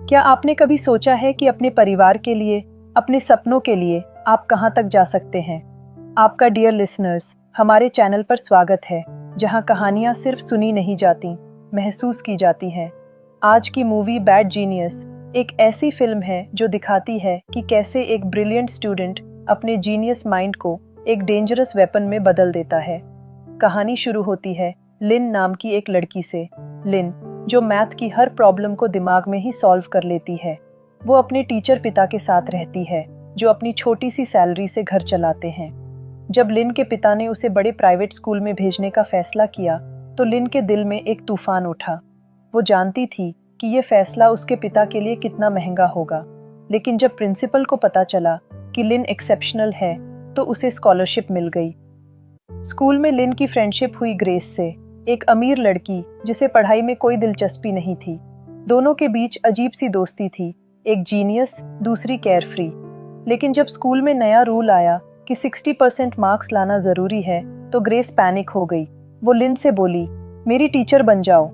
क्या आपने कभी सोचा है कि अपने परिवार के लिए, अपने सपनों के लिए आप कहां तक जा सकते हैं? आपका डियर लिसनर्स, हमारे चैनल पर स्वागत है, जहां कहानियां सिर्फ सुनी नहीं जाती, महसूस की जाती हैं। आज की मूवी बैड जीनियस एक ऐसी फिल्म है जो दिखाती है कि कैसे एक ब्रिलियंट स्टूडेंट अपने जीनियस माइंड को एक डेंजरस वेपन में बदल देता है। कहानी शुरू होती है लिन नाम की एक लड़की से। लिन, जो मैथ की हर प्रॉब्लम को दिमाग में ही सॉल्व कर लेती है। वो अपने टीचर पिता के साथ रहती है, जो अपनी छोटी सी सैलरी से घर चलाते हैं। जब लिन के पिता ने उसे बड़े प्राइवेट स्कूल में भेजने का फैसला किया, तो लिन के दिल में एक तूफान उठा। वो जानती थी कि ये फैसला उसके पिता के लिए कितना महंगा होगा। लेकिन जब प्रिंसिपल को पता चला कि लिन एक्सेप्शनल है, तो उसे स्कॉलरशिप मिल गई। स्कूल में लिन की फ्रेंडशिप हुई ग्रेस से, एक अमीर लड़की जिसे पढ़ाई में कोई दिलचस्पी नहीं थी। दोनों के बीच अजीब सी दोस्ती थी, एक जीनियस, दूसरी केयरफ्री। लेकिन जब स्कूल में नया रूल आया कि 60% मार्क्स लाना जरूरी है, तो ग्रेस पैनिक हो गई। वो लिन से बोली, मेरी टीचर बन जाओ।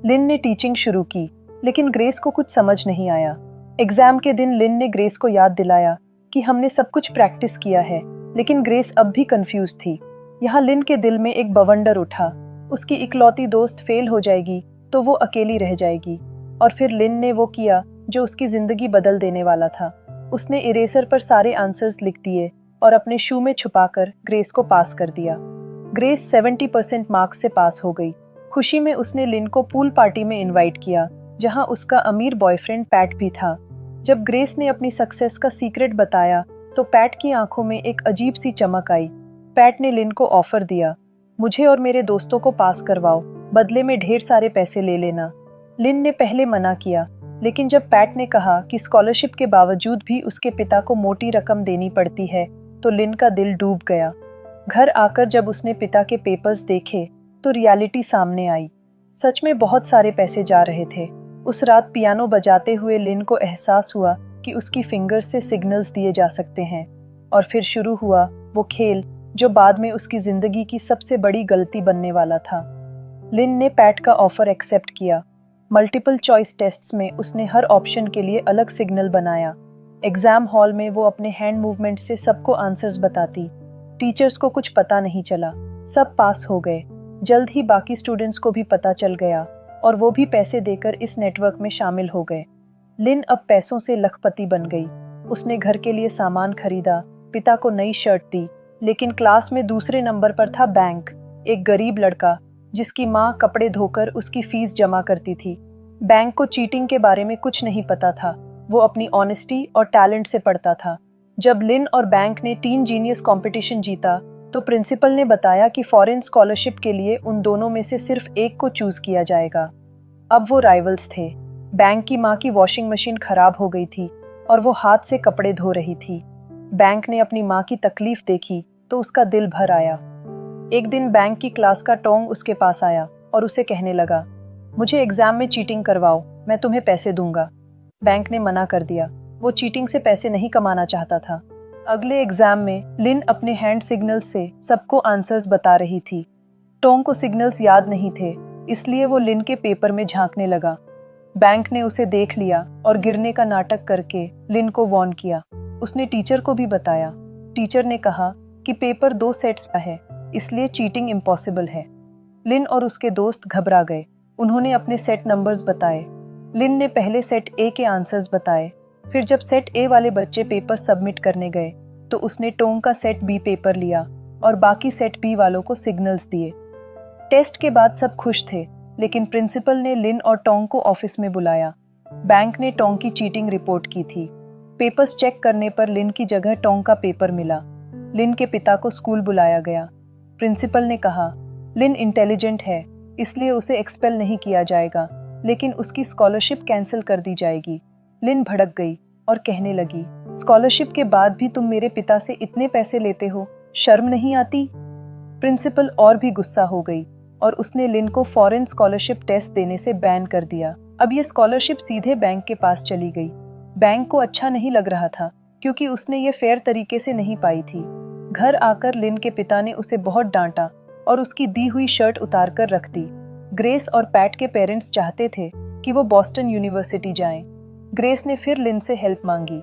लिन ने टीचिंग शुरू की, लेकिन ग्रेस को कुछ समझ नहीं आया। एग्जाम के दिन लिन ने ग्रेस को याद दिलाया कि हमने सब कुछ प्रैक्टिस किया है, लेकिन ग्रेस अब भी कंफ्यूज थी। यहाँ लिन के दिल में एक बवंडर उठा। उसकी इकलौती दोस्त फेल हो जाएगी तो वो अकेली रह जाएगी। और फिर लिन ने वो किया जो उसकी जिंदगी बदल देने वाला था। उसने इरेजर पर सारे आंसर्स लिख दिए और अपने शू में छुपाकर ग्रेस को पास कर दिया। ग्रेस 70% मार्क्स से पास हो गई। खुशी में उसने लिन को पूल पार्टी में इनवाइट किया, जहां उसका अमीर बॉयफ्रेंड पैट भी था। जब ग्रेस ने अपनी सक्सेस का सीक्रेट बताया, तो पैट की आंखों में एक अजीब सी चमक आई। पैट ने लिन को ऑफर दिया, मुझे और मेरे दोस्तों को पास करवाओ, बदले में ढेर सारे पैसे ले लेना। लिन ने पहले मना किया, लेकिन जब पैट ने कहा कि स्कॉलरशिप के बावजूद भी उसके पिता को मोटी रकम देनी पड़ती है, तो लिन का दिल डूब गया। घर आकर जब उसने पिता के पेपर्स देखे, तो रियलिटी सामने आई। सच में बहुत सारे पैसे जा रहे थे। उस रात पियानो बजाते हुए लिन को एहसास हुआ कि उसकी फिंगर्स से सिग्नल्स दिए जा सकते हैं। और फिर शुरू हुआ वो खेल जो बाद में उसकी जिंदगी की सबसे बड़ी गलती बनने वाला था। लिन ने पैट का ऑफर एक्सेप्ट किया। मल्टीपल चॉइस टेस्ट्स में उसने हर ऑप्शन के लिए अलग सिग्नल बनाया। एग्जाम हॉल में वो अपने हैंड मूवमेंट से सबको आंसर्स बताती। टीचर्स को कुछ पता नहीं चला, सब पास हो गए। जल्द ही बाकी स्टूडेंट्स को भी पता चल गया और वो भी पैसे देकर इस नेटवर्क में शामिल हो गए। लिन अब पैसों से लखपति बन गई। उसने घर के लिए सामान खरीदा, पिता को नई शर्ट दी। लेकिन क्लास में दूसरे नंबर पर था बैंक, एक गरीब लड़का जिसकी माँ कपड़े धोकर उसकी फीस जमा करती थी। बैंक को चीटिंग के बारे में कुछ नहीं पता था, वो अपनी ऑनेस्टी और टैलेंट से पढ़ता था। जब लिन और बैंक ने टीन जीनियस कंपटीशन जीता, तो प्रिंसिपल ने बताया कि फॉरेन स्कॉलरशिप के लिए उन दोनों में से सिर्फ एक को चूज किया जाएगा। अब वो राइवल्स थे। बैंक की माँ की वॉशिंग मशीन खराब हो गई थी और वो हाथ से कपड़े धो रही थी। बैंक ने अपनी माँ की तकलीफ देखी तो उसका दिल भर आया। एक दिन बैंक की क्लास का टोंग उसके पास आया और उसे कहने लगा, मुझे एग्जाम में चीटिंग करवाओ, मैं तुम्हें पैसे दूंगा। बैंक ने मना कर दिया, वो चीटिंग से पैसे नहीं कमाना चाहता था। अगले एग्जाम में लिन अपने हैंड सिग्नल्स से सबको आंसर्स बता रही थी। टोंग को सिग्नल्स याद नहीं थे, इसलिए वो लिन के पेपर में झांकने लगा। बैंक ने उसे देख लिया और गिरने का नाटक करके लिन को वार्न किया। उसने टीचर को भी बताया। टीचर ने कहा कि पेपर 2 सेट्स का है, इसलिए चीटिंग इम्पॉसिबल है। लिन और उसके दोस्त घबरा गए। उन्होंने अपने सेट नंबर्स बताए। लिन ने पहले सेट ए के आंसर्स बताए। फिर जब सेट ए वाले बच्चे पेपर सबमिट करने गए, तो उसने टोंग का सेट बी पेपर लिया और बाकी सेट बी वालों को सिग्नल्स दिए। टेस्ट के बाद सब खुश थे, लेकिन प्रिंसिपल ने लिन और टोंग को ऑफिस में बुलाया। बैंक ने टोंग की चीटिंग रिपोर्ट की थी। पेपर्स चेक करने पर लिन की जगह टोंग का पेपर मिला। लिन के पिता को स्कूल बुलाया गया। प्रिंसिपल ने कहा, लिन इंटेलिजेंट है, इसलिए उसे एक्सपेल नहीं किया जाएगा, लेकिन उसकी स्कॉलरशिप कैंसिल कर दी जाएगी। लिन भड़क गई और कहने लगी, स्कॉलरशिप के बाद भी तुम मेरे पिता से इतने पैसे लेते हो, शर्म नहीं आती? प्रिंसिपल और भी गुस्सा हो गई और उसने लिन को फॉरेन स्कॉलरशिप टेस्ट देने से बैन कर दिया। अब ये स्कॉलरशिप सीधे बैंक के पास चली गई। बैंक को अच्छा नहीं लग रहा था, क्योंकि उसने ये फेयर तरीके से नहीं पाई थी। घर आकर लिन के पिता ने उसे बहुत डांटा और उसकी दी हुई शर्ट उतार कर रख दी। ग्रेस और पैट के पेरेंट्स चाहते थे कि वो बॉस्टन यूनिवर्सिटी जाएं, ग्रेस ने फिर लिन से हेल्प मांगी।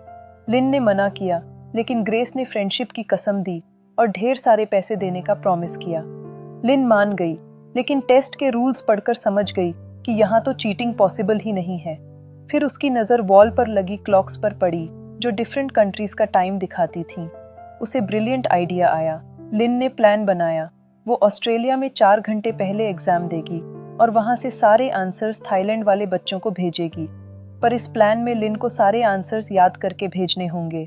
लिन ने मना किया, लेकिन ग्रेस ने फ्रेंडशिप की कसम दी और ढेर सारे पैसे देने का प्रॉमिस किया। लिन मान गई, लेकिन टेस्ट के रूल्स पढ़कर समझ गई कि यहाँ तो चीटिंग पॉसिबल ही नहीं है। फिर उसकी नज़र वॉल पर लगी क्लॉक्स पर पड़ी, जो डिफरेंट कंट्रीज का टाइम दिखाती थीं। उसे ब्रिलियंट आइडिया आया। लिन ने प्लान बनाया। वो ऑस्ट्रेलिया में 4 घंटे पहले एग्जाम देगी और वहाँ से सारे आंसर्स थाईलैंड वाले बच्चों को भेजेगी। पर इस प्लान में लिन को सारे आंसर्स याद करके भेजने होंगे।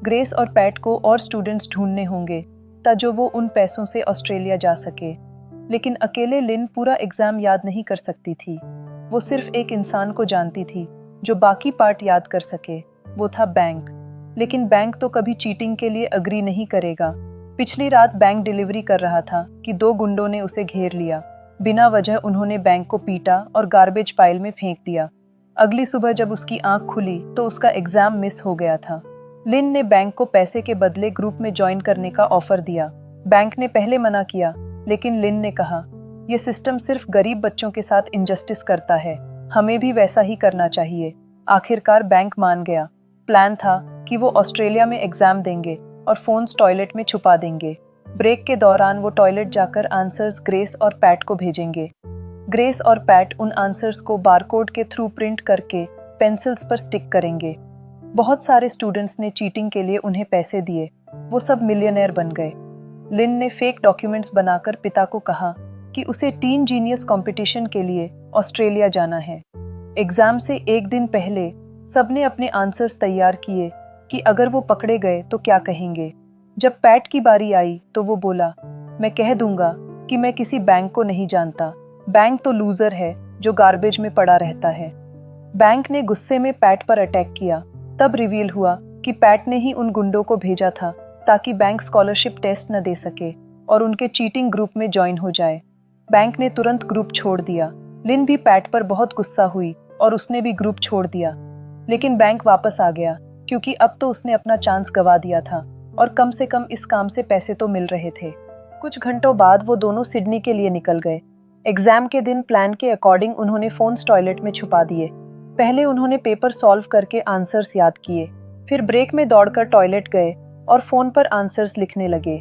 ग्रेस और पैट को और स्टूडेंट्स ढूंढने होंगे ताकि वो उन पैसों से ऑस्ट्रेलिया जा सके। लेकिन अकेले लिन पूरा एग्जाम याद नहीं कर सकती थी। वो सिर्फ एक इंसान को जानती थी जो बाकी पार्ट याद कर सके। वो था बैंक। लेकिन बैंक तो कभी चीटिंग के लिए अग्री नहीं करेगा। पिछली रात बैंक डिलीवरी कर रहा था कि 2 गुंडों ने उसे घेर लिया। बिना वजह उन्होंने बैंक को पीटा और गार्बेज पाइल में फेंक दिया। अगली सुबह जब उसकी आंख खुली तो उसका एग्जाम मिस हो गया था। लिन ने बैंक को पैसे के बदले ग्रुप में ज्वाइन करने का ऑफर दिया। बैंक ने पहले मना किया, लेकिन लिन ने कहा, यह सिस्टम सिर्फ गरीब बच्चों के साथ इनजस्टिस करता है, हमें भी वैसा ही करना चाहिए। आखिरकार बैंक मान गया। प्लान था कि वो ऑस्ट्रेलिया में एग्जाम देंगे और फोन्स टॉयलेट में छुपा देंगे। ब्रेक के दौरान वो टॉयलेट जाकर आंसर्स ग्रेस और पैट को भेजेंगे। ग्रेस और पैट उन आंसर्स को बारकोड के थ्रू प्रिंट करके पेंसिल्स पर स्टिक करेंगे। बहुत सारे स्टूडेंट्स ने चीटिंग के लिए उन्हें पैसे दिए। वो सब मिलियनेयर बन गए। लिन ने फेक डॉक्यूमेंट्स बनाकर पिता को कहा कि उसे टीन जीनियस कंपटीशन के लिए ऑस्ट्रेलिया जाना है। एग्जाम से एक दिन पहले सबने अपने आंसर्स तैयार किए कि अगर वो पकड़े गए तो क्या कहेंगे। जब पैट की बारी आई तो वो बोला, मैं कह दूंगा कि मैं किसी बैंक को नहीं जानता। बैंक तो लूजर है जो गार्बेज में पड़ा रहता है। बैंक ने गुस्से में पैट पर अटैक किया। तब रिवील हुआ कि पैट ने ही उन गुंडों को भेजा था ताकि बैंक स्कॉलरशिप टेस्ट न दे सके और उनके चीटिंग ग्रुप में ज्वाइन हो जाए। बैंक ने तुरंत ग्रुप छोड़ दिया। लिन भी पैट पर बहुत गुस्सा हुई और उसने भी ग्रुप छोड़ दिया। लेकिन बैंक वापस आ गया क्योंकि अब तो उसने अपना चांस गवा दिया था और कम से कम इस काम से पैसे तो मिल रहे थे। कुछ घंटों बाद वो दोनों सिडनी के लिए निकल गए। एग्जाम के दिन प्लान के अकॉर्डिंग उन्होंने फोन्स टॉयलेट में छुपा दिए। पहले उन्होंने पेपर सॉल्व करके आंसर्स याद किए, फिर ब्रेक में दौड़कर टॉयलेट गए और फोन पर आंसर्स लिखने लगे।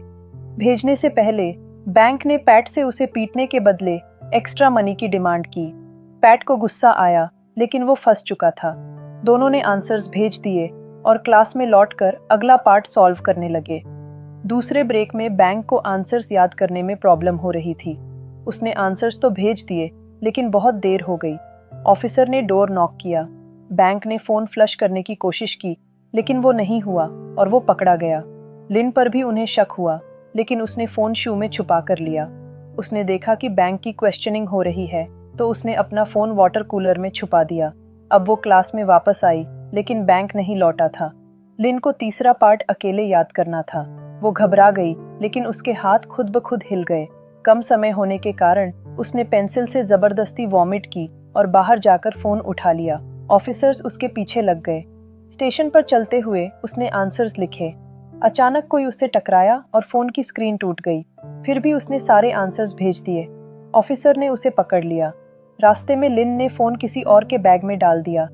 भेजने से पहले बैंक ने पैट से उसे पीटने के बदले एक्स्ट्रा मनी की डिमांड की। पैट को गुस्सा आया, लेकिन वो फंस चुका था। दोनों ने आंसर्स भेज दिए और क्लास में लौटकर अगला पार्ट सॉल्व करने लगे। दूसरे ब्रेक में बैंक को आंसर्स याद करने में प्रॉब्लम हो रही थी। उसने आंसर्स तो भेज दिए, लेकिन बहुत देर हो गई। ऑफिसर ने डोर नॉक किया। बैंक ने फोन फ्लश करने की कोशिश की, लेकिन वो नहीं हुआ और वो पकड़ा गया। लिन पर भी उन्हें शक हुआ, लेकिन उसने फोन शू में छुपा कर लिया। उसने देखा कि बैंक की क्वेश्चनिंग हो रही है, तो उसने अपना फोन वाटर कूलर में छुपा दिया। अब वो क्लास में वापस आई, लेकिन बैंक नहीं लौटा था। लिन को तीसरा पार्ट अकेले याद करना था। वो घबरा गई, लेकिन उसके हाथ खुद ब खुद हिल गए। कम समय होने के कारण उसने पेंसिल से जबरदस्ती वॉमिट की और बाहर जाकर फोन उठा लिया। ऑफिसर्स उसके पीछे लग गए। स्टेशन पर चलते हुए उसने आंसर्स लिखे। अचानक कोई उससे टकराया और फोन की स्क्रीन टूट गई। फिर भी उसने सारे आंसर्स भेज दिए। ऑफिसर ने उसे पकड़ लिया। रास्ते में लिन ने फोन किसी और के बैग में डाल दिया।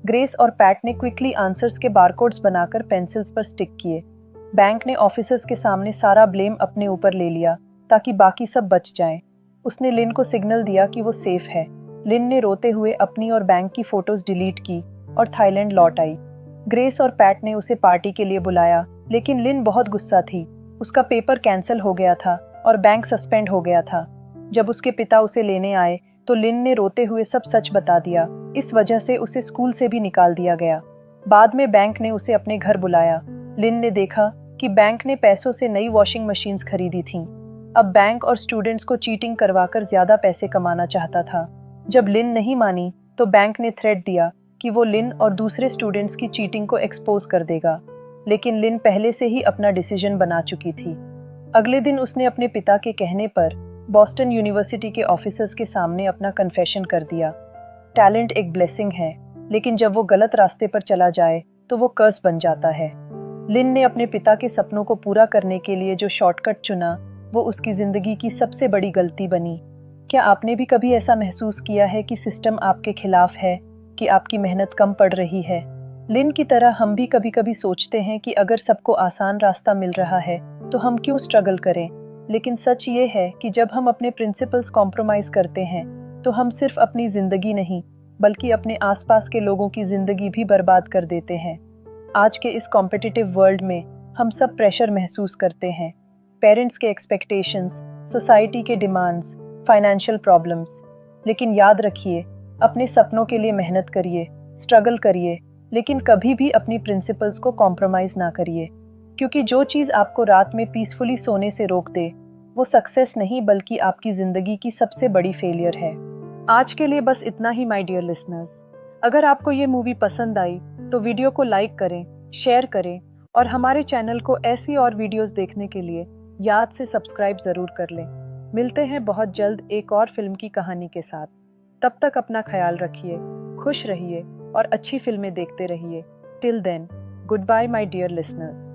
ग्रेस और पैट ने क्विकली आंसर्स के बारकोड्स बनाकर पेंसिल्स पर स्टिक किए। बैंक ने ऑफिसर्स के सामने सारा ब्लेम अपने ऊपर ले लिया ताकि बाकी सब बच जाएं। उसने लिन को सिग्नल दिया कि वो सेफ है। लिन ने रोते हुए अपनी और बैंक की फोटोज डिलीट की और थाईलैंड लौट आई। ग्रेस और पैट ने उसे पार्टी के लिए बुलाया, लेकिन लिन बहुत गुस्सा थी। उसका पेपर कैंसिल हो गया था और बैंक सस्पेंड हो गया था। जब उसके पिता उसे लेने आए तो लिन ने रोते हुए सब सच बता दिया। इस वजह से उसे स्कूल से भी निकाल दिया गया। बाद में बैंक ने उसे अपने घर बुलाया। लिन ने देखा कि बैंक ने पैसों से नई वॉशिंग मशीन्स खरीदी थीं। अब बैंक और स्टूडेंट्स को चीटिंग करवाकर ज्यादा पैसे कमाना चाहता था। जब लिन नहीं मानी तो बैंक ने थ्रेट दिया कि वो लिन और दूसरे स्टूडेंट्स की चीटिंग को एक्सपोज कर देगा। लेकिन लिन पहले से ही अपना डिसीजन बना चुकी थी। अगले दिन उसने अपने पिता के कहने पर बॉस्टन यूनिवर्सिटी के ऑफिसर्स के सामने अपना कन्फेशन कर दिया। टैलेंट एक ब्लेसिंग है, लेकिन जब वो गलत रास्ते पर चला जाए तो वो कर्स बन जाता है। लिन ने अपने पिता के सपनों को पूरा करने के लिए जो शॉर्टकट चुना, वो उसकी जिंदगी की सबसे बड़ी गलती बनी। क्या आपने भी कभी ऐसा महसूस किया है कि सिस्टम आपके खिलाफ है, कि आपकी मेहनत कम पड़ रही है। लिन की तरह हम भी कभी कभी सोचते हैं कि अगर सबको आसान रास्ता मिल रहा है तो हम क्यों स्ट्रगल करें। लेकिन सच ये है कि जब हम अपने प्रिंसिपल्स कॉम्प्रोमाइज करते हैं तो हम सिर्फ अपनी जिंदगी नहीं बल्कि अपने आसपास के लोगों की जिंदगी भी बर्बाद कर देते हैं। आज के इस कॉम्पिटिटिव वर्ल्ड में हम सब प्रेशर महसूस करते हैं। पेरेंट्स के एक्सपेक्टेशंस, सोसाइटी के डिमांड्स, फाइनेंशियल प्रॉब्लम्स। लेकिन याद रखिए, अपने सपनों के लिए मेहनत करिए, स्ट्रगल करिए, लेकिन कभी भी अपनी प्रिंसिपल्स को कॉम्प्रोमाइज ना करिए। क्योंकि जो चीज़ आपको रात में पीसफुली सोने से रोक दे, वो सक्सेस नहीं बल्कि आपकी जिंदगी की सबसे बड़ी फेलियर है। आज के लिए बस इतना ही माय डियर लिसनर्स। अगर आपको ये मूवी पसंद आई तो वीडियो को लाइक करें, शेयर करें और हमारे चैनल को ऐसी और वीडियोस देखने के लिए याद से सब्सक्राइब ज़रूर कर लें। मिलते हैं बहुत जल्द एक और फिल्म की कहानी के साथ। तब तक अपना ख्याल रखिए, खुश रहिए और अच्छी फिल्में देखते रहिए। Till then, goodbye my dear listeners.